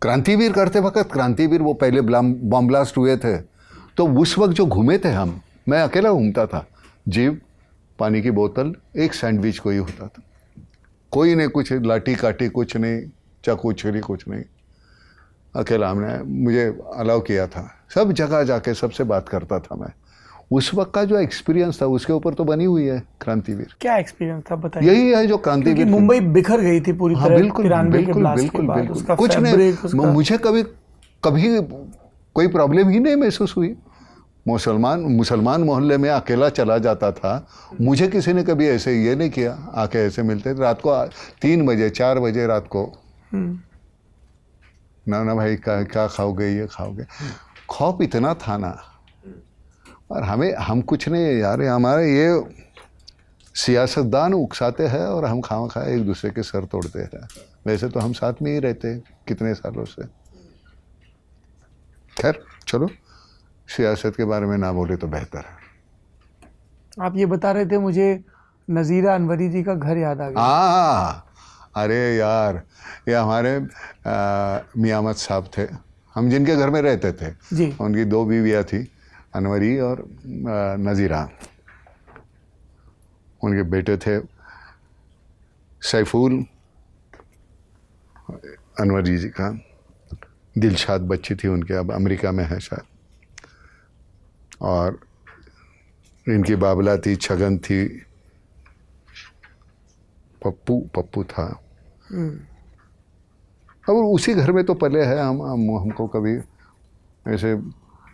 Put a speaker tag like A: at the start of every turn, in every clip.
A: क्रांतिवीर करते वक्त, क्रांतिवीर वो पहले बम ब्लास्ट हुए थे तो उस वक्त जो घूमे थे हम, मैं अकेला घूमता था, जीप, पानी की बोतल, एक सैंडविच कोई होता था, कोई नहीं, कुछ लाठी काठी कुछ नहीं, चाकू छुरी कुछ नहीं, अकेला हमने, मुझे अलाउ किया था, सब जगह जाके सबसे बात करता था मैं। उस वक्त का जो एक्सपीरियंस था उसके ऊपर तो बनी हुई है क्रांतिवीर।
B: क्या एक्सपीरियंस था बताइए।
A: यही है जो क्रांतिवीर,
B: मुंबई बिखर गई थी पूरी
A: हाँ
B: तरह
A: बिल्कुल
B: 93 के
A: बिल्कुल
B: ब्लास्ट
A: बिल्कुल
B: के बाद,
A: बिल्कुल,
B: उसका
A: कुछ
B: फैब्रिक,
A: नहीं, मुझे कभी कभी कोई प्रॉब्लम ही नहीं महसूस हुई। मुसलमान मोहल्ले में अकेला चला जाता था, मुझे किसी ने कभी ऐसे ये नहीं किया, आके ऐसे मिलते रात को 3 बजे 4 बजे रात को, ना भाई क्या खाओगे, ये खाओगे, खौफ इतना था ना। और हम कुछ नहीं यार, हमारे ये सियासतदान उकसाते हैं और हम खामा एक दूसरे के सर तोड़ते हैं। वैसे तो हम साथ में ही रहते हैं कितने सालों से। खैर चलो, सियासत के बारे में ना बोले तो बेहतर है।
B: आप ये बता रहे थे, मुझे नज़ीरा अनवरी जी का घर याद आ गया।
A: हाँ, अरे यार, ये हमारे मियां अहमद साहब थे, हम जिनके घर में रहते थे
B: जी।
A: उनकी 2 बीवियाँ थी, अनवरी और नज़ीरा। उनके बेटे थे सैफुल अनवरी जी का, दिलशाद बच्ची थी उनके, अब अमेरिका में है शायद, और इनकी बाबला थी, छगन थी, पप्पू था। और उसी घर में तो पले हैं हमको कभी ऐसे,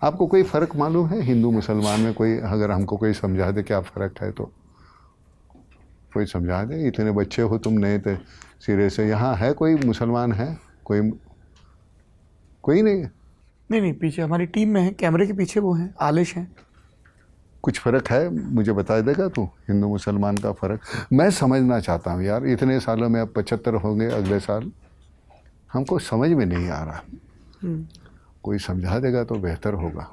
A: आपको कोई फ़र्क मालूम है हिंदू मुसलमान में? कोई अगर हमको कोई समझा दे क्या फ़र्क है तो कोई समझा दे। इतने बच्चे हो तुम नए थे सिरे से, यहाँ है कोई मुसलमान है? कोई नहीं है।
B: नहीं, पीछे हमारी टीम में है, कैमरे के पीछे वो हैं, आलिश हैं।
A: कुछ फ़र्क है मुझे बता देगा तू, हिंदू मुसलमान का फ़र्क? मैं समझना चाहता हूँ यार, इतने सालों में, अब 75 होंगे अगले साल, हमको समझ में नहीं आ रहा। कोई समझा देगा तो बेहतर होगा।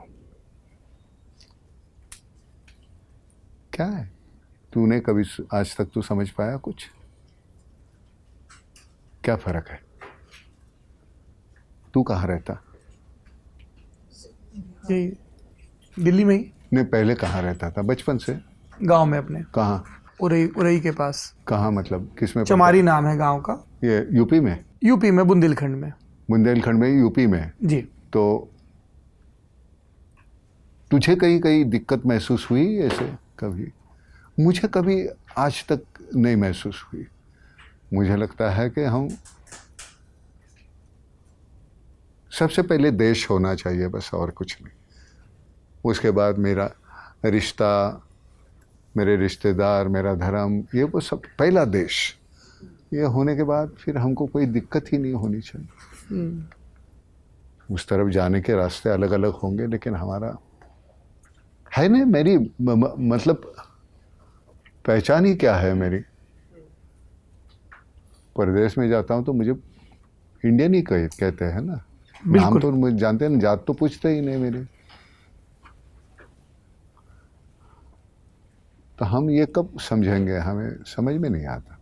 A: क्या है, तूने कभी आज तक तू समझ पाया कुछ? क्या फ़र्क है? तू कहाँ रहता?
B: यही दिल्ली में ही।
A: नहीं, पहले कहाँ रहता था बचपन से?
B: गांव में अपने।
A: कहाँ?
B: उरई के पास।
A: कहाँ मतलब किस में?
B: चमारी नाम है गांव का।
A: ये यूपी में?
B: यूपी में बुंदेलखंड में।
A: बुंदेलखंड में, यूपी में
B: जी।
A: तो तुझे कहीं दिक्कत महसूस हुई ऐसे कभी? मुझे कभी आज तक नहीं महसूस हुई। मुझे लगता है कि हम सबसे पहले देश होना चाहिए बस, और कुछ नहीं। उसके बाद मेरा रिश्ता, मेरे रिश्तेदार, मेरा धर्म, ये वो सब पहला देश। ये होने के बाद फिर हमको कोई दिक्कत ही नहीं होनी चाहिए। उस तरफ जाने के रास्ते अलग अलग होंगे, लेकिन हमारा है नहीं, मेरी मतलब पहचान ही क्या है मेरी? परदेश में जाता हूँ तो मुझे इंडियन ही कहते हैं ना, नाम तो मुझे जानते हैं, जात तो पूछते ही नहीं मेरी। तो हम ये कब समझेंगे? हमें समझ में नहीं आता।